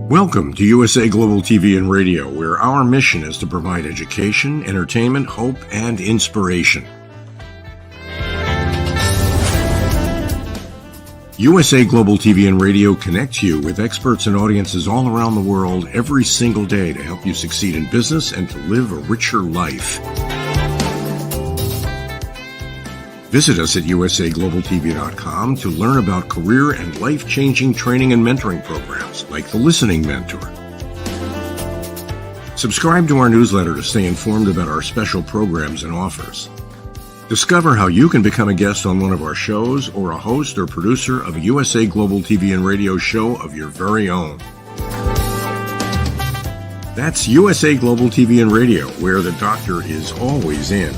Welcome to USA Global TV and Radio, where our mission is to provide education, entertainment, hope, and inspiration. USA Global TV and Radio connects you with experts and audiences all around the world every single day to help you succeed in business and to live a richer life. Visit us at usaglobaltv.com to learn about career and life-changing training and mentoring programs like the Listening Mentor. Subscribe to our newsletter to stay informed about our special programs and offers. Discover how you can become a guest on one of our shows or a host or producer of a USA Global TV and Radio show of your very own. That's USA Global TV and Radio, where the doctor is always in.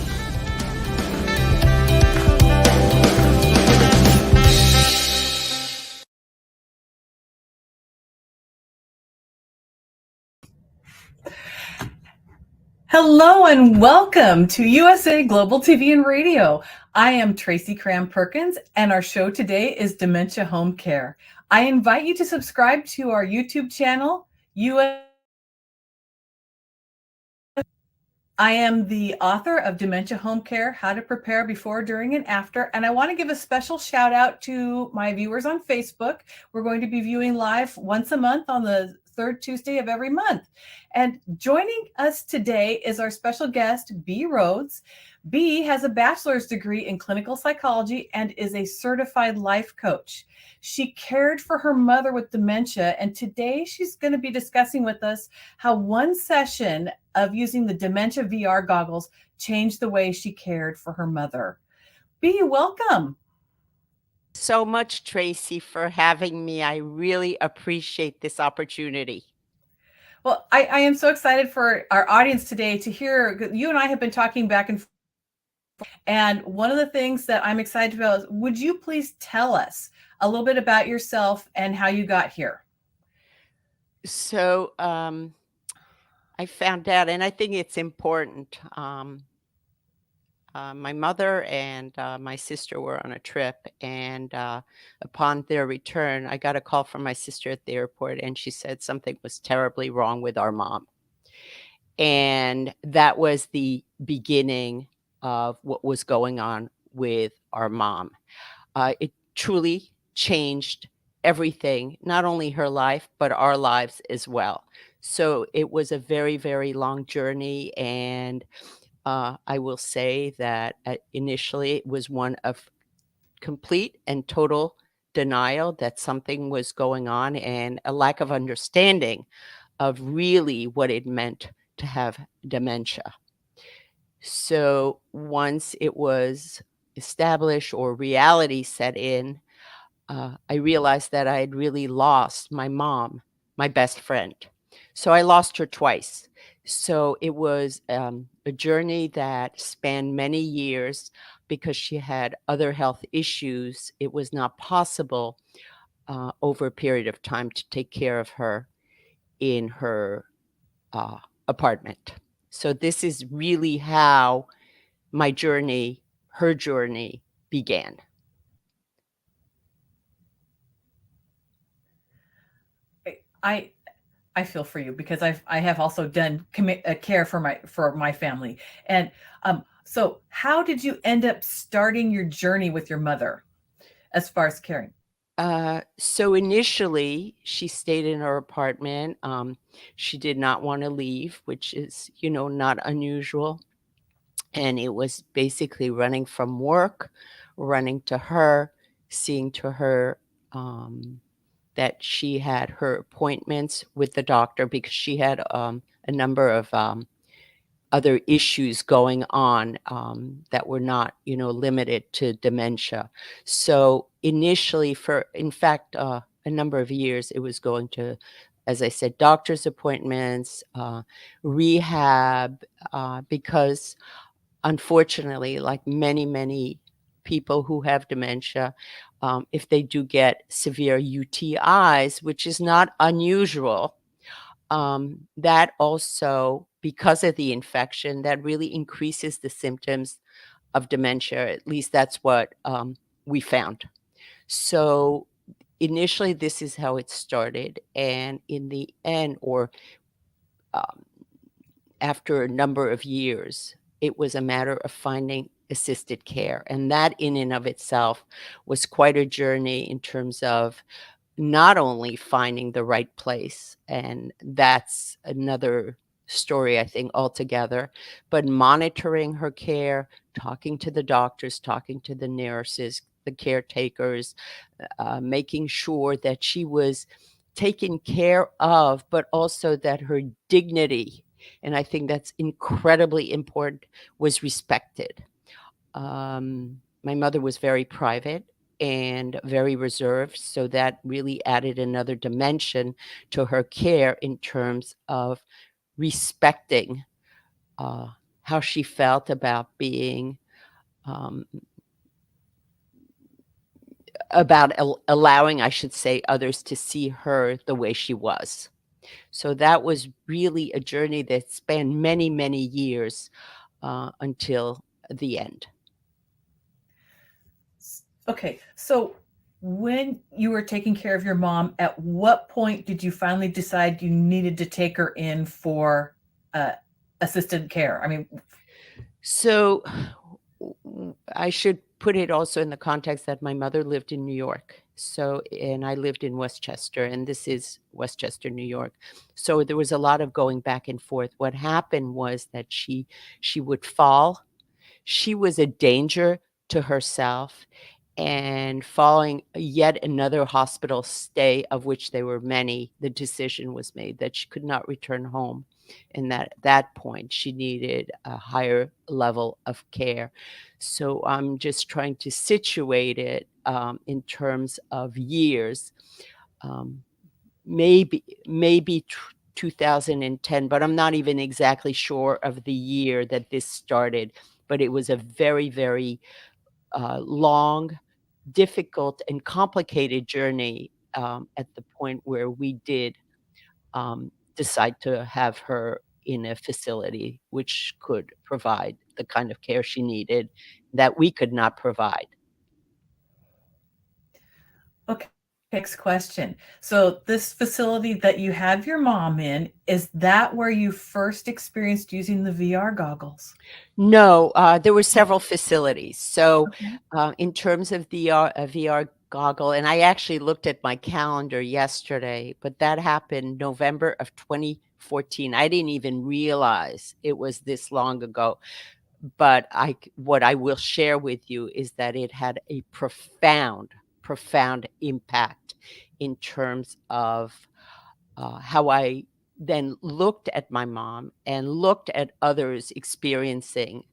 Hello and welcome to USA Global TV and Radio. I am Tracy Cram Perkins, and our show today is Dementia Home Care. I invite you to subscribe to our YouTube channel. I am the author of Dementia Home Care, How to Prepare Before, During, and After. And I want to give a special shout out to my viewers on Facebook. We're going to be viewing live once a month on the third Tuesday of every month. And joining us today is our special guest, MEZEI-RHODES. B has a bachelor's degree in clinical psychology and is a certified life coach. She cared for her mother with dementia, and today she's going to be discussing with us how one session of using the dementia VR goggles changed the way she cared for her mother. B, welcome. So much, Tracy, for having me. I really appreciate this opportunity. Well, I am so excited for our audience today to hear. You and I have been talking back and forth. And one of the things that I'm excited about is, would you please tell us a little bit about yourself and how you got here? So I found out, and I think it's important. My mother and my sister were on a trip, and upon their return, I got a call from my sister at the airport, and she said something was terribly wrong with our mom. And that was the beginning of what was going on with our mom. It truly changed everything, not only her life, but our lives as well. So it was a very, very long journey, and I will say that initially it was one of complete and total denial that something was going on and a lack of understanding of really what it meant to have dementia. So once it was established or reality set in, I realized that I had really lost my mom, my best friend. So I lost her twice. So it was a journey that spanned many years because she had other health issues. It was not possible over a period of time to take care of her in her apartment. So this is really how my journey, her journey, began. I feel for you because I have also done care for my family. And so how did you end up starting your journey with your mother as far as caring? So initially she stayed in her apartment. She did not want to leave, which is, not unusual. And it was basically running from work, running to her, seeing to her that she had her appointments with the doctor because she had a number of other issues going on that were not, limited to dementia. So initially, in fact, a number of years, it was going to, as I said, doctor's appointments, rehab, because unfortunately, like many, many people who have dementia, if they do get severe UTIs, which is not unusual, that also, because of the infection, that really increases the symptoms of dementia. At least that's what we found. So initially, this is how it started, and in the end, or um, after a number of years, it was a matter of finding assisted care, and that in and of itself was quite a journey in terms of not only finding the right place, and that's another story, I think, altogether, but monitoring her care, talking to the doctors, talking to the nurses, the caretakers, making sure that she was taken care of, but also that her dignity, and I think that's incredibly important, was respected. My mother was very private and very reserved, so that really added another dimension to her care in terms of respecting uh, how she felt about being, um, about allowing, I should say, others to see her the way she was. So that was really a journey that spanned many, many years until the end. Okay, so when you were taking care of your mom, at what point did you finally decide you needed to take her in for uh, assisted care? I mean, So I should put it also in the context that my mother lived in New York. So, and I lived in Westchester, and this is Westchester, New York. So there was a lot of going back and forth. What happened was that she would fall. She was a danger to herself, and following yet another hospital stay, of which there were many, the decision was made that she could not return home, and that at that point, she needed a higher level of care. So I'm just trying to situate it, in terms of years, um, maybe 2010, but I'm not even exactly sure of the year that this started, but it was a very, very, long, difficult, and complicated journey, at the point where we did, decide to have her in a facility which could provide the kind of care she needed that we could not provide. okay, next question. So this facility that you have your mom in, is that where you first experienced using the VR goggles? No, there were Oh, several facilities. So, okay. in terms of a VR goggle, and I actually looked at my calendar yesterday, but that happened November of 2014. I didn't even realize it was this long ago. But what I will share with you is that it had a profound, profound impact in terms of how I then looked at my mom and looked at others experiencing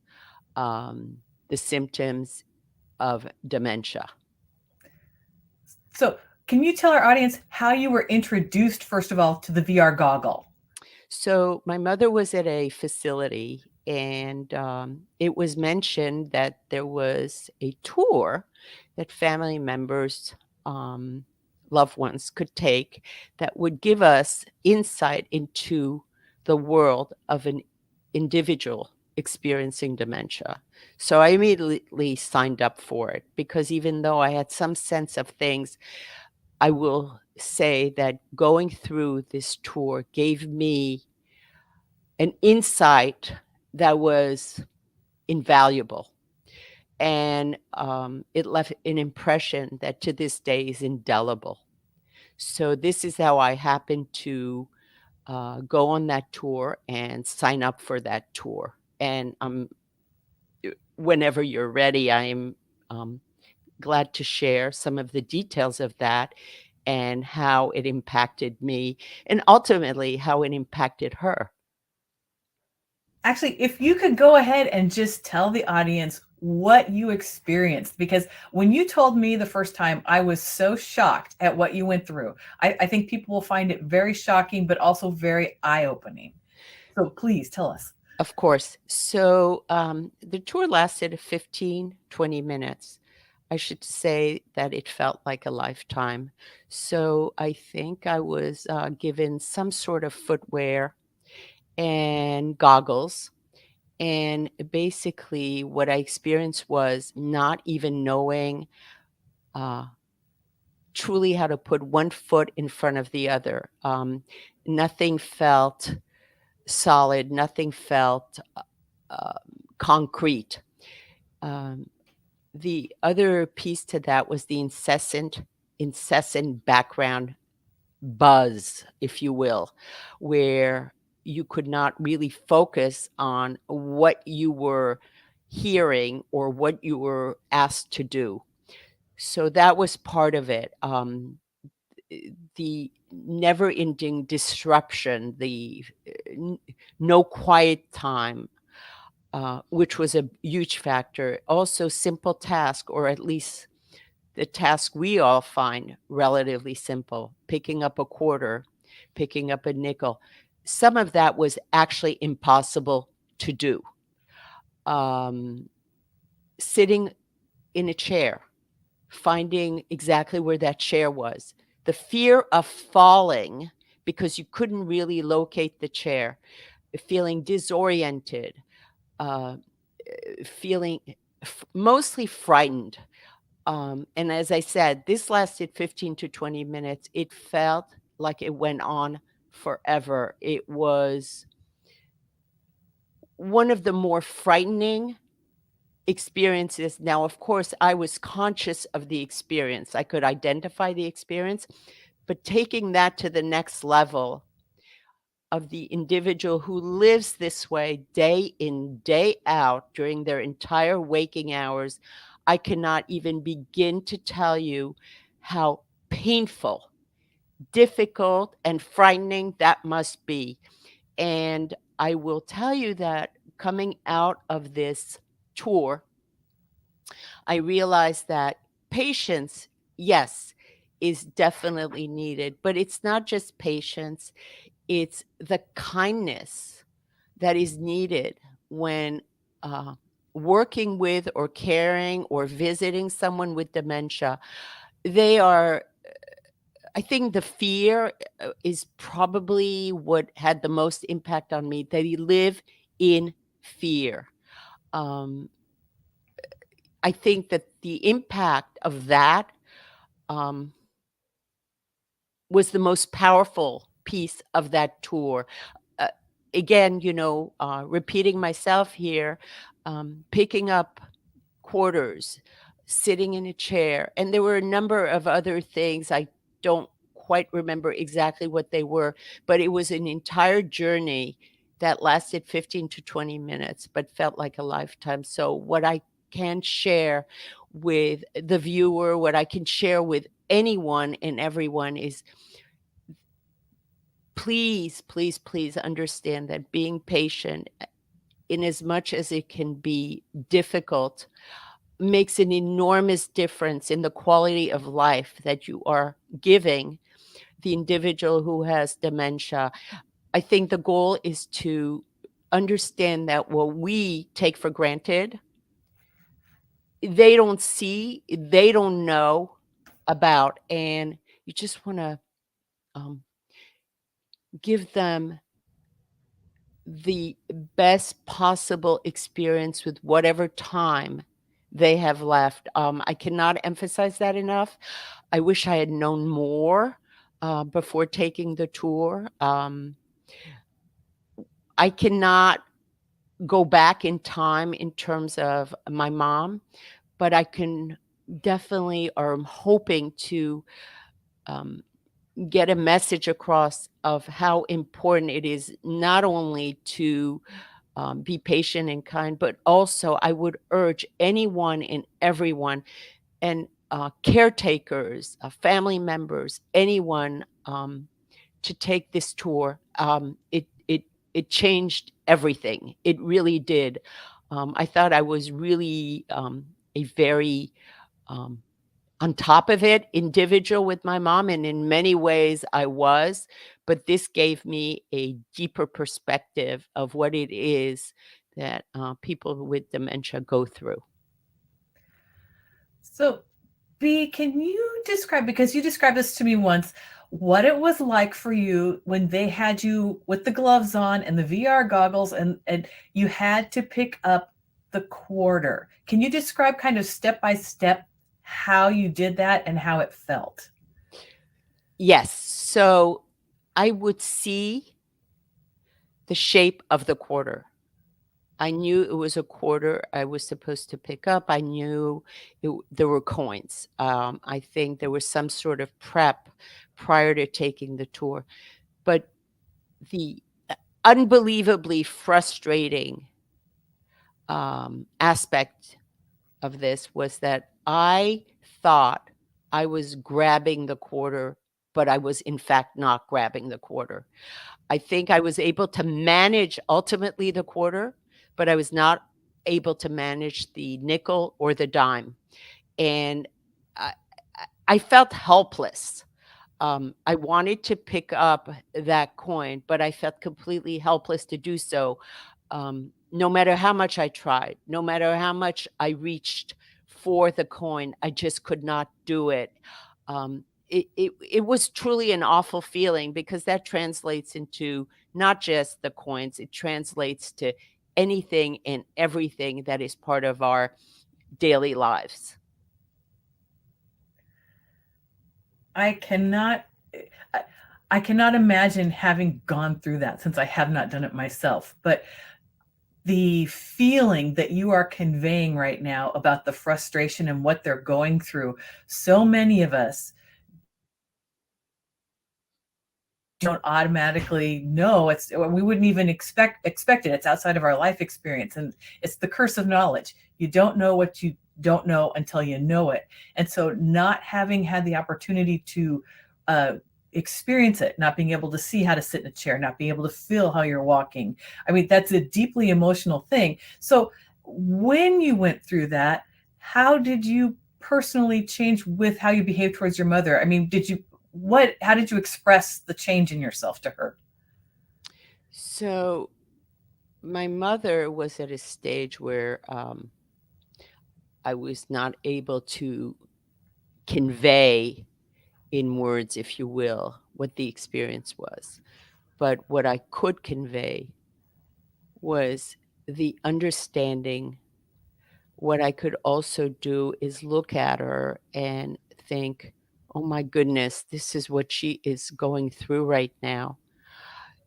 um, the symptoms of dementia. So can you tell our audience how you were introduced, first of all, to the VR goggle? So my mother was at a facility, and it was mentioned that there was a tour that family members, um, loved ones, could take that would give us insight into the world of an individual experiencing dementia. So I immediately signed up for it because even though I had some sense of things, I will say that going through this tour gave me an insight that was invaluable, and, it left an impression that to this day is indelible. So this is how I happened to, go on that tour and sign up for that tour, and, whenever you're ready, I'm, um, glad to share some of the details of that and how it impacted me, and ultimately how it impacted her. Actually, if you could go ahead and just tell the audience what you experienced, because when you told me the first time, I was so shocked at what you went through. I think people will find it very shocking, but also very eye-opening. So please tell us. Of course. So, the tour lasted 15, 20 minutes. I should say that it felt like a lifetime. So I think I was, given some sort of footwear and goggles, and basically what I experienced was not even knowing, uh, truly how to put one foot in front of the other. Nothing felt solid, nothing felt concrete. The other piece to that was the incessant background buzz, if you will, where you could not really focus on what you were hearing or what you were asked to do. So that was part of it. The never-ending disruption, the no quiet time, which was a huge factor. Also, simple task, or at least the task we all find relatively simple, picking up a quarter, picking up a nickel. Some of that was actually impossible to do. Sitting in a chair, finding exactly where that chair was. The fear of falling because you couldn't really locate the chair, feeling disoriented, feeling mostly frightened. And as I said, this lasted 15 to 20 minutes. It felt like it went on forever. It was one of the more frightening experiences. Now, of course, I was conscious of the experience. I could identify the experience, but taking that to the next level of the individual who lives this way day in, day out during their entire waking hours, I cannot even begin to tell you how painful, difficult, and frightening that must be. And I will tell you that coming out of this tour, I realized that patience, yes, is definitely needed, but it's not just patience, it's the kindness that is needed when working with or caring or visiting someone with dementia. They are, I think the fear is probably what had the most impact on me. They live in fear. Um, I think that the impact of that was the most powerful piece of that tour. Uh, Again, repeating myself here, picking up quarters, sitting in a chair, and there were a number of other things. I don't quite remember exactly what they were, but it was an entire journey that lasted 15 to 20 minutes, but felt like a lifetime. So what I can share with the viewer, what I can share with anyone and everyone is please, please, please understand that being patient, in as much as it can be difficult, makes an enormous difference in the quality of life that you are giving the individual who has dementia. I think the goal is to understand that what we take for granted, they don't see, they don't know about, and you just want to give them the best possible experience with whatever time they have left. I cannot emphasize that enough. I wish I had known more before taking the tour. I cannot go back in time in terms of my mom, but I can definitely, or I'm hoping to get a message across of how important it is not only to be patient and kind, but also I would urge anyone and everyone and caretakers, family members, anyone to take this tour. It changed everything. It really did. I thought I was really a very on top of it individual with my mom, and in many ways I was, but this gave me a deeper perspective of what it is that people with dementia go through. So, B, can you describe, because you described this to me once, what it was like for you when they had you with the gloves on and the VR goggles and you had to pick up the quarter? Can you describe kind of step by step how you did that and how it felt? Yes. So I would see the shape of the quarter. I knew it was a quarter I was supposed to pick up. I knew there were coins. I think there was some sort of prep prior to taking the tour. But the unbelievably frustrating aspect of this was that I thought I was grabbing the quarter, but I was in fact not grabbing the quarter. I think I was able to manage ultimately the quarter, but I was not able to manage the nickel or the dime. And I, I felt helpless. I wanted to pick up that coin, but I felt completely helpless to do so. No matter how much I tried, no matter how much I reached for the coin, I just could not do it. It was truly an awful feeling because that translates into not just the coins, it translates to anything and everything that is part of our daily lives. I cannot I I cannot imagine having gone through that since I have not done it myself. But the feeling that you are conveying right now about the frustration and what they're going through, so many of us don't automatically know. We wouldn't even expect it. It's outside of our life experience, and it's the curse of knowledge. You don't know what you don't know until you know it. And so not having had the opportunity to experience it, not being able to see how to sit in a chair, not being able to feel how you're walking, I mean, that's a deeply emotional thing. So when you went through that, how did you personally change with how you behave towards your mother? I mean, how did you express the change in yourself to her? So my mother was at a stage where I was not able to convey in words, if you will, what the experience was. But what I could convey was the understanding. What I could also do is look at her and think, oh my goodness, this is what she is going through right now.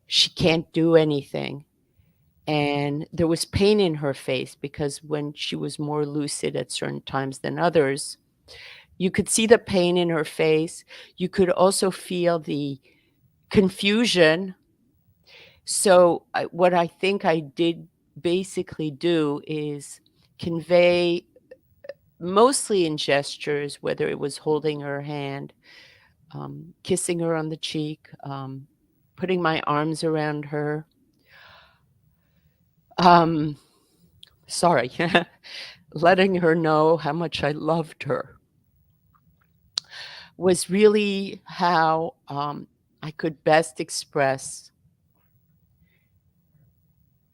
She can't do anything. And there was pain in her face because when she was more lucid at certain times than others, you could see the pain in her face. You could also feel the confusion. So, what I think I did basically do is convey mostly in gestures, whether it was holding her hand, kissing her on the cheek, putting my arms around her. Sorry, letting her know how much I loved her was really how I could best express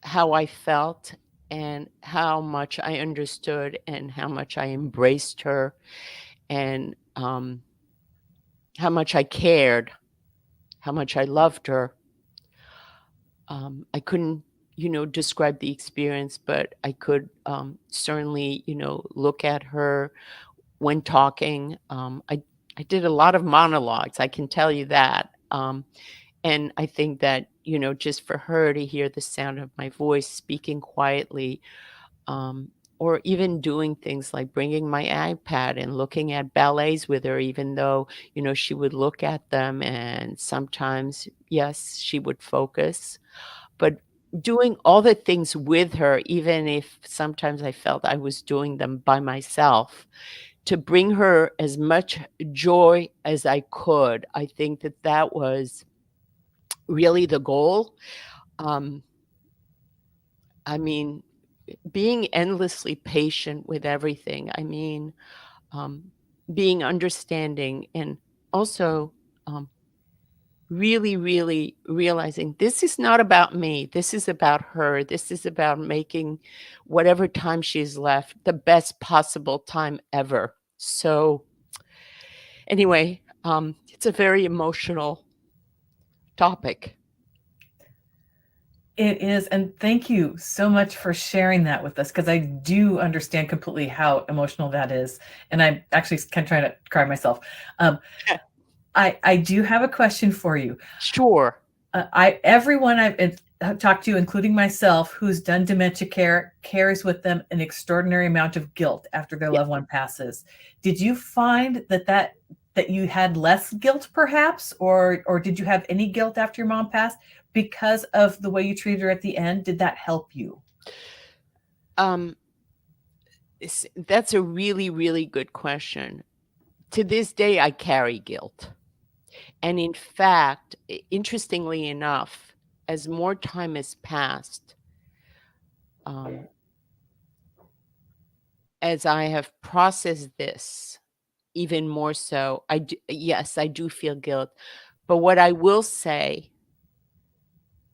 how I felt and how much I understood and how much I embraced her and how much I cared, how much I loved her. I couldn't, describe the experience, but I could certainly, look at her when talking. I did a lot of monologues, I can tell you that. And I think that, just for her to hear the sound of my voice speaking quietly, or even doing things like bringing my iPad and looking at ballets with her, even though, she would look at them and sometimes, yes, she would focus. But doing all the things with her, even if sometimes I felt I was doing them by myself, to bring her as much joy as I could, I think that that was really the goal. Um, I mean, being endlessly patient with everything. I mean, being understanding and also really, really realizing this is not about me. This is about her. This is about making whatever time she's left the best possible time ever. So, anyway, it's a very emotional topic. It is. And thank you so much for sharing that with us, because I do understand completely how emotional that is. And I'm actually kind of trying to cry myself. I do have a question for you. Sure. Everyone I've talked to, including myself, who's done dementia care, carries with them an extraordinary amount of guilt after their Yeah. loved one passes. Did you find that you had less guilt, perhaps, or did you have any guilt after your mom passed because of the way you treated her at the end? Did that help you? That's a really, really good question. To this day, I carry guilt. And in fact, interestingly enough, as more time has passed, as I have processed this even more so, yes, I do feel guilt. But what I will say,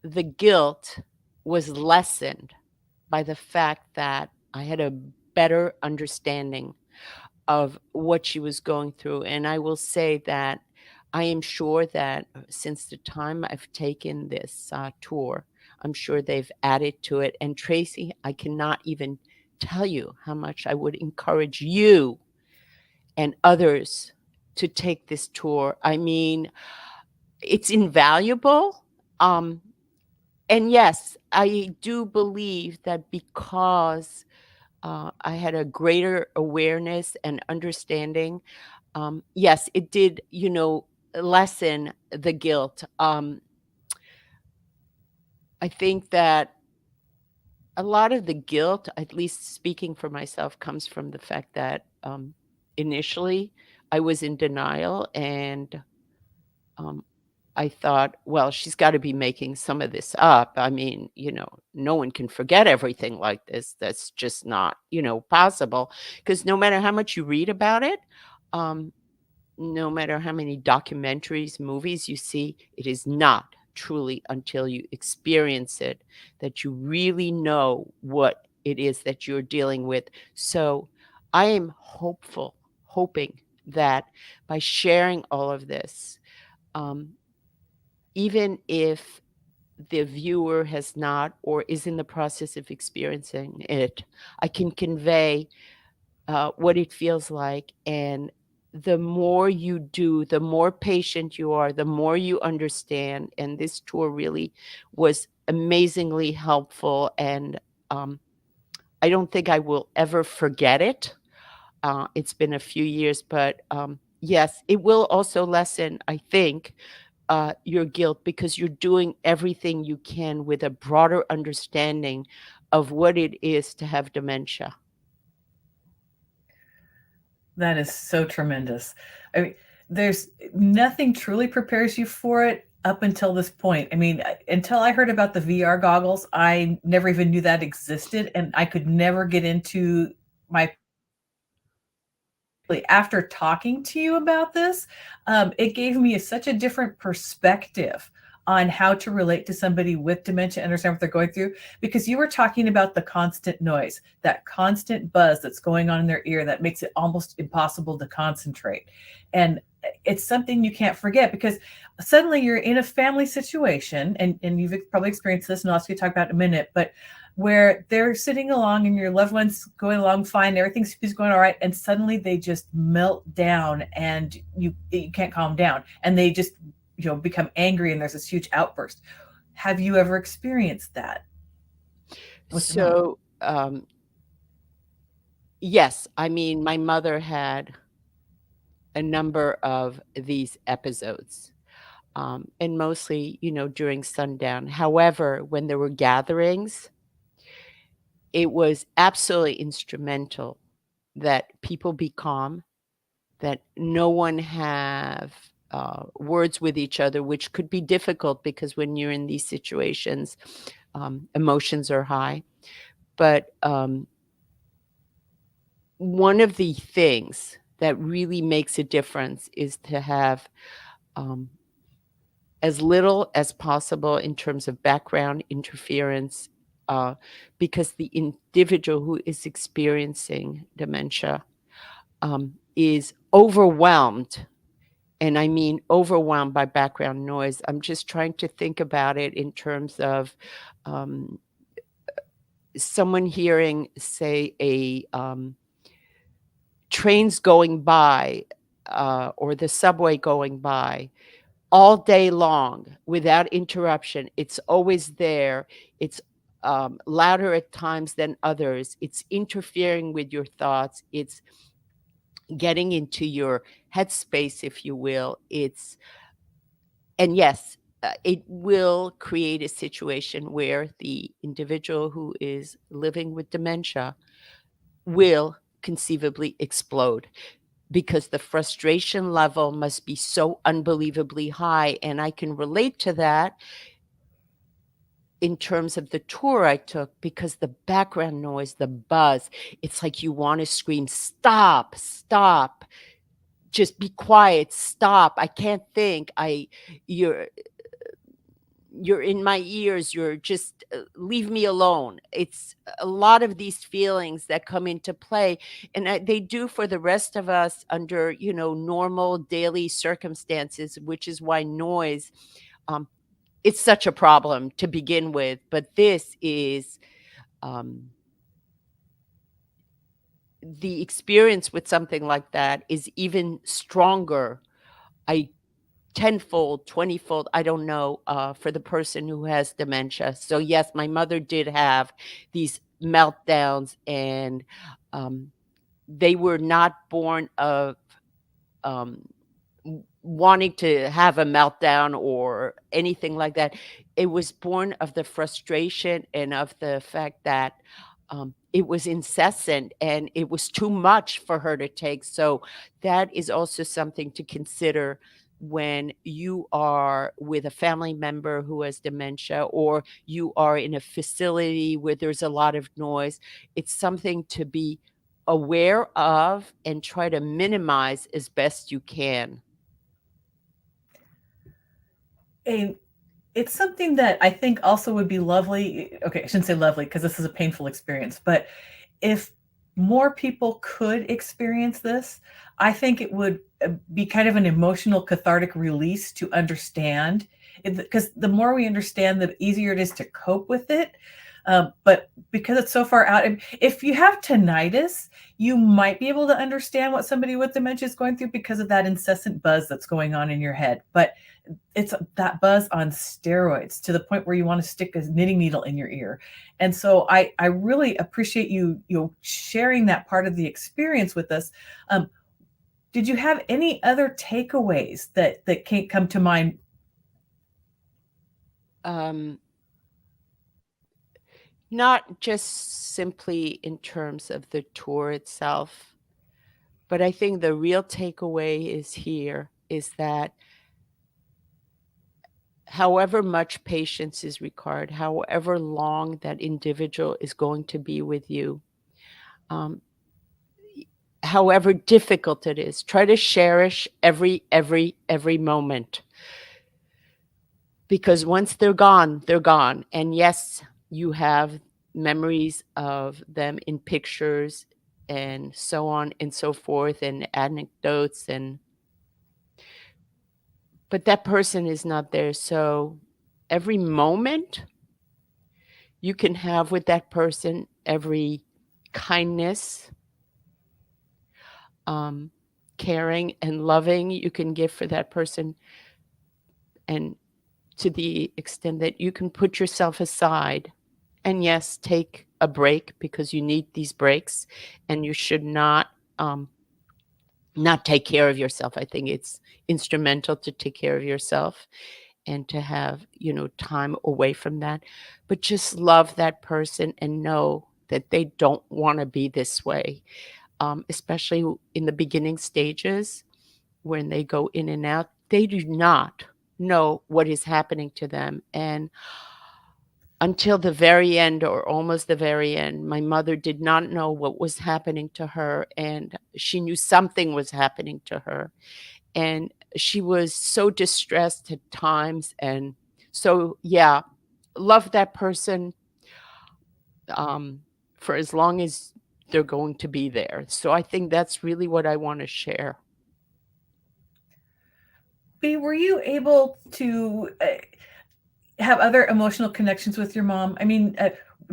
the guilt was lessened by the fact that I had a better understanding of what she was going through. And I will say that I am sure that since the time I've taken this tour, I'm sure they've added to it. And Tracy, I cannot even tell you how much I would encourage you and others to take this tour. I mean, it's invaluable. And yes, I do believe that because I had a greater awareness and understanding. Yes, it did, lessen the guilt. I think that a lot of the guilt, at least speaking for myself, comes from the fact that initially I was in denial and um, I thought, well, she's got to be making some of this up. I mean, no one can forget everything like this. That's just not, possible. Because no matter how much you read about it, um, no matter how many documentaries, movies you see, it is not truly until you experience it that you really know what it is that you're dealing with. So I am hoping that by sharing all of this, um, even if the viewer has not or is in the process of experiencing it, I can convey what it feels like. And the more you do, the more patient you are, the more you understand. And this tour really was amazingly helpful. And I don't think I will ever forget it. It's been a few years, but yes, it will also lessen, I think, your guilt because you're doing everything you can with a broader understanding of what it is to have dementia. That is so tremendous. I mean, there's nothing truly prepares you for it up until this point. I mean, until I heard about the VR goggles, I never even knew that existed, and I could never get into my after talking to you about this, it gave me such a different perspective on how to relate to somebody with dementia, understand what they're going through, because you were talking about the constant noise, that constant buzz that's going on in their ear that makes it almost impossible to concentrate. And it's something you can't forget because suddenly you're in a family situation, and you've probably experienced this, and I'll ask you to talk about it in a minute, but where they're sitting along and your loved one's going along fine, everything seems going all right, and suddenly they just melt down and you can't calm down, and they just become angry, and there's this huge outburst. Have you ever experienced that with your mom? So, yes, I mean, my mother had a number of these episodes, and mostly, during sundown. However, when there were gatherings, it was absolutely instrumental that people be calm, that no one have words with each other, which could be difficult because when you're in these situations, emotions are high. But one of the things that really makes a difference is to have as little as possible in terms of background interference, because the individual who is experiencing dementia is overwhelmed. And I mean overwhelmed by background noise. I'm just trying to think about it in terms of someone hearing, say, trains going by or the subway going by all day long without interruption. It's always there. It's louder at times than others. It's interfering with your thoughts. It's getting into your headspace, if you will. And yes, it will create a situation where the individual who is living with dementia will conceivably explode, because the frustration level must be so unbelievably high. And I can relate to that in terms of the tour I took, because the background noise, the buzz, it's like you want to scream, stop, stop, just be quiet, stop. I can't think. You're you're in my ears, you're just leave me alone. It's a lot of these feelings that come into play, and they do for the rest of us under, normal daily circumstances, which is why noise, um, it's such a problem to begin with. But this is, um, the experience with something like that is even stronger. I tenfold, 20-fold, I don't know, for the person who has dementia. So yes, my mother did have these meltdowns, and they were not born of um, wanting to have a meltdown or anything like that. It was born of the frustration and of the fact that it was incessant and it was too much for her to take. So that is also something to consider when you are with a family member who has dementia, or you are in a facility where there's a lot of noise. It's something to be aware of and try to minimize as best you can. And it's something that I think also would be lovely. Okay, I shouldn't say lovely because this is a painful experience, but if more people could experience this, I think it would be kind of an emotional cathartic release to understand. Because the more we understand, the easier it is to cope with it. But because it's so far out, if you have tinnitus, you might be able to understand what somebody with dementia is going through because of that incessant buzz that's going on in your head. But it's that buzz on steroids to the point where you want to stick a knitting needle in your ear. And so I really appreciate you sharing that part of the experience with us. Did you have any other takeaways that can't come to mind? Not just simply in terms of the tour itself, but I think the real takeaway is that however much patience is required, however long that individual is going to be with you, um, however difficult it is, try to cherish every moment, because once they're gone, they're gone. And yes, you have memories of them in pictures and so on and so forth, and anecdotes, but that person is not there. So every moment you can have with that person, every kindness, caring and loving you can give for that person, and to the extent that you can put yourself aside and yes, take a break, because you need these breaks, and you should not take care of yourself. I think it's instrumental to take care of yourself and to have, time away from that. But just love that person and know that they don't want to be this way, especially in the beginning stages when they go in and out. They do not know what is happening to them. And until the very end, or almost the very end, my mother did not know what was happening to her, and she knew something was happening to her. And she was so distressed at times. And so, yeah, love that person for as long as they're going to be there. So I think that's really what I want to share. B, were you able to have other emotional connections with your mom? I mean,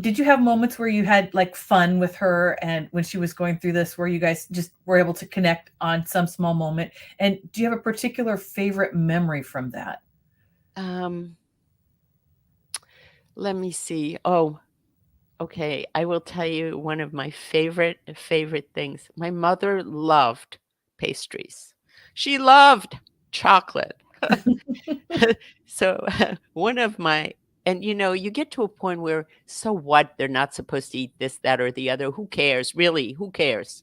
did you have moments where you had like fun with her and when she was going through this, where you guys just were able to connect on some small moment? And do you have a particular favorite memory from that? Um, let me see. Oh, okay. I will tell you one of my favorite things. My mother loved pastries. She loved chocolate. So one of my and you get to a point where so what? They're not supposed to eat this, that, or the other. Who cares? Really, who cares?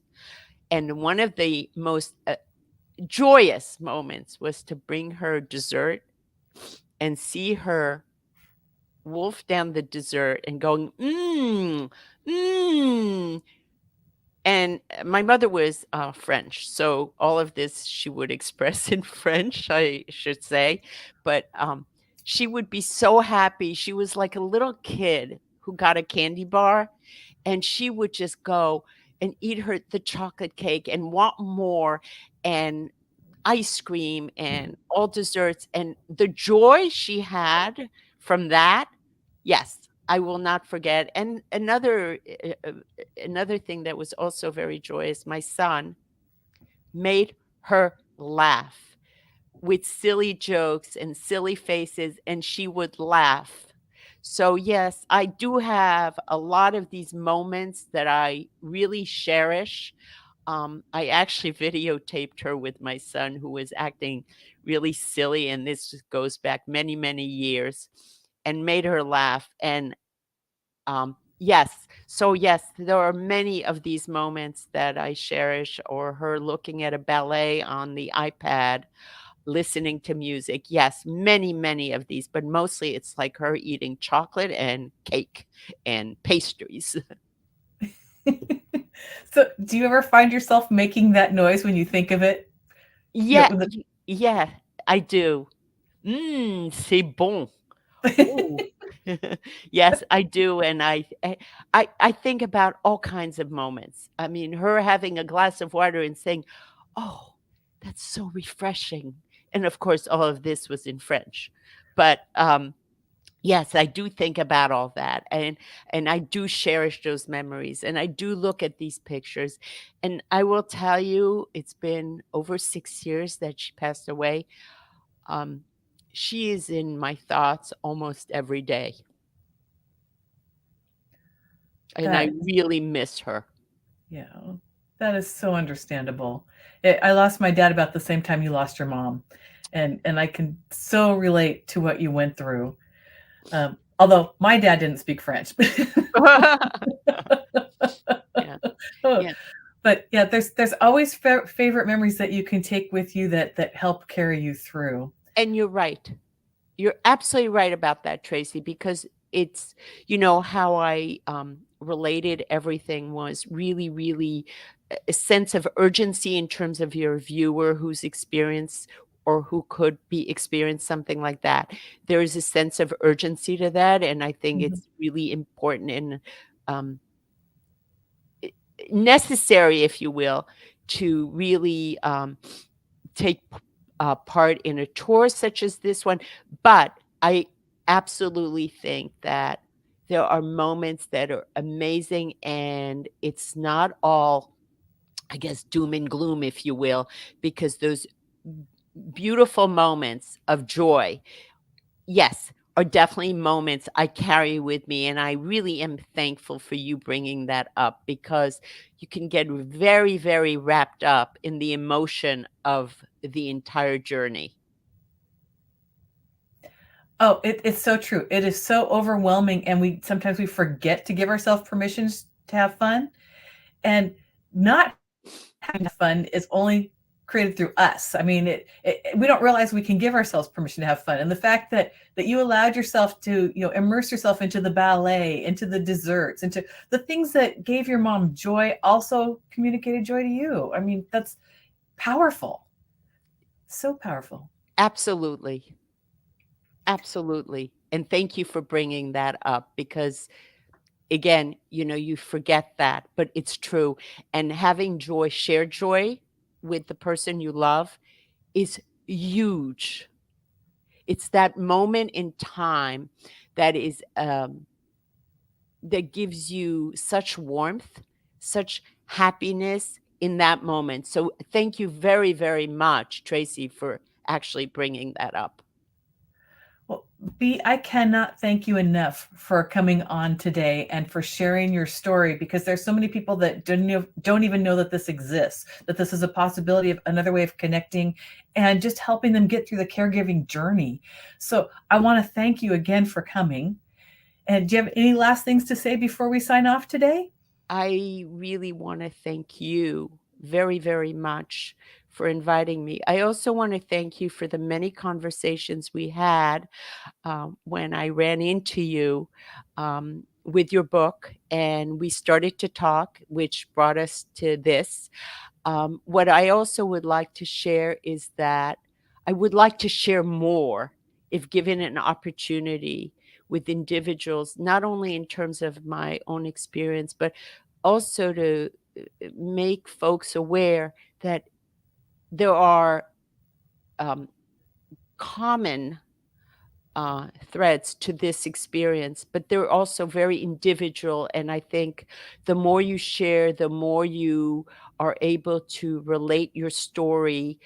And one of the most joyous moments was to bring her dessert and see her wolf down the dessert and going, mmm. And my mother was French, so all of this she would express in French, I should say. But she would be so happy. She was like a little kid who got a candy bar, and she would just go and eat the chocolate cake and want more, and ice cream and all desserts, and the joy she had from that, yes, I will not forget. And another thing that was also very joyous, my son made her laugh with silly jokes and silly faces, and she would laugh. So, yes, I do have a lot of these moments that I really cherish. I actually videotaped her with my son who was acting really silly, and this goes back many, many years, and made her laugh. And yes, so yes, there are many of these moments that I cherish, or her looking at a ballet on the iPad, listening to music. Yes, many, many of these, but mostly it's like her eating chocolate and cake and pastries. So, do you ever find yourself making that noise when you think of it? You Yeah, know, yeah, I do. C'est bon. Ooh. Yes, I do, and I think about all kinds of moments. I mean, her having a glass of water and saying, "Oh, that's so refreshing." And of course, all of this was in French. But yes, I do think about all that, and I do cherish those memories, and I do look at these pictures, and I will tell you, it's been over 6 years that she passed away. Um, she is in my thoughts almost every day, and I that really miss her. yeah, that is so understandable. I lost my dad about the same time you lost your mom, and I can so relate to what you went through. Although my dad didn't speak French. Yeah, Oh, yeah, but yeah, there's always favorite memories that you can take with you that help carry you through. and you're right. You're absolutely right about that, Tracy, because it's how I, related everything was really, really a sense of urgency in terms of your viewer who's experienced or who could be experience something like that. There is a sense of urgency to that, and I think Mhm. it's really important and, um, necessary, if you will, to really, take part in a tour such as this one, but I absolutely think that there are moments that are amazing, and it's not all, I guess, doom and gloom, if you will, because those beautiful moments of joy, yes, are definitely moments I carry with me, and I really am thankful for you bringing that up because you can get very, very wrapped up in the emotion of the entire journey. Oh, it's so true. It is so overwhelming, and we sometimes we forget to give ourselves permissions to have fun, and not having fun is only created through us. I mean, we don't realize we can give ourselves permission to have fun, and the fact that you allowed yourself to immerse yourself into the ballet, into the desserts, into the things that gave your mom joy, also communicated joy to you. I mean, that's powerful, so powerful. Absolutely. Absolutely. And thank you for bringing that up because, again, you forget that, but it's true. And having joy, shared joy with the person you love is huge. It's that moment in time that is, that gives you such warmth, such happiness in that moment. So thank you very, very much, Tracy, for actually bringing that up. Well, B, I cannot thank you enough for coming on today and for sharing your story, because there's so many people that don't even know that this exists, that this is a possibility of another way of connecting and just helping them get through the caregiving journey. So I want to thank you again for coming. And do you have any last things to say before we sign off today? I really want to thank you very, very much for inviting me. I also want to thank you for the many conversations we had when I ran into you with your book and we started to talk, which brought us to this. What I also would like to share is that I would like to share more if given an opportunity with individuals, not only in terms of my own experience, but also to make folks aware that there are common threads to this experience, but they're also very individual. And I think the more you share, the more you are able to relate your story,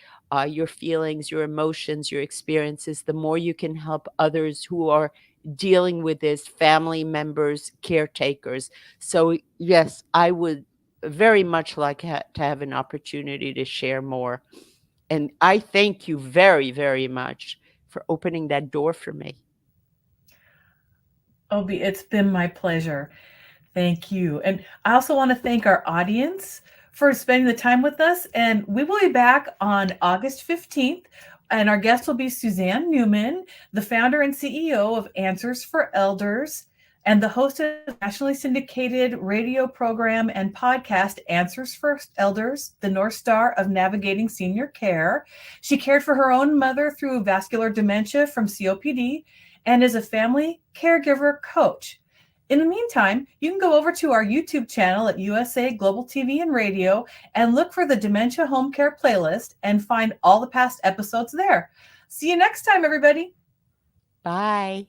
your feelings, your emotions, your experiences, the more you can help others who are dealing with this, family members, caretakers. So, yes, I would very much like to have an opportunity to share more. And I thank you very, very much for opening that door for me. Obi, it's been my pleasure. Thank you. And I also want to thank our audience for spending the time with us. And we will be back on August 15th. And our guest will be Suzanne Newman, the founder and CEO of Answers for Elders, and the host of the nationally syndicated radio program and podcast, Answers for Elders, the North Star of Navigating Senior Care. She cared for her own mother through vascular dementia from COPD and is a family caregiver coach. In the meantime, you can go over to our YouTube channel at USA Global TV and Radio and look for the Dementia Home Care playlist and find all the past episodes there. See you next time, everybody. Bye.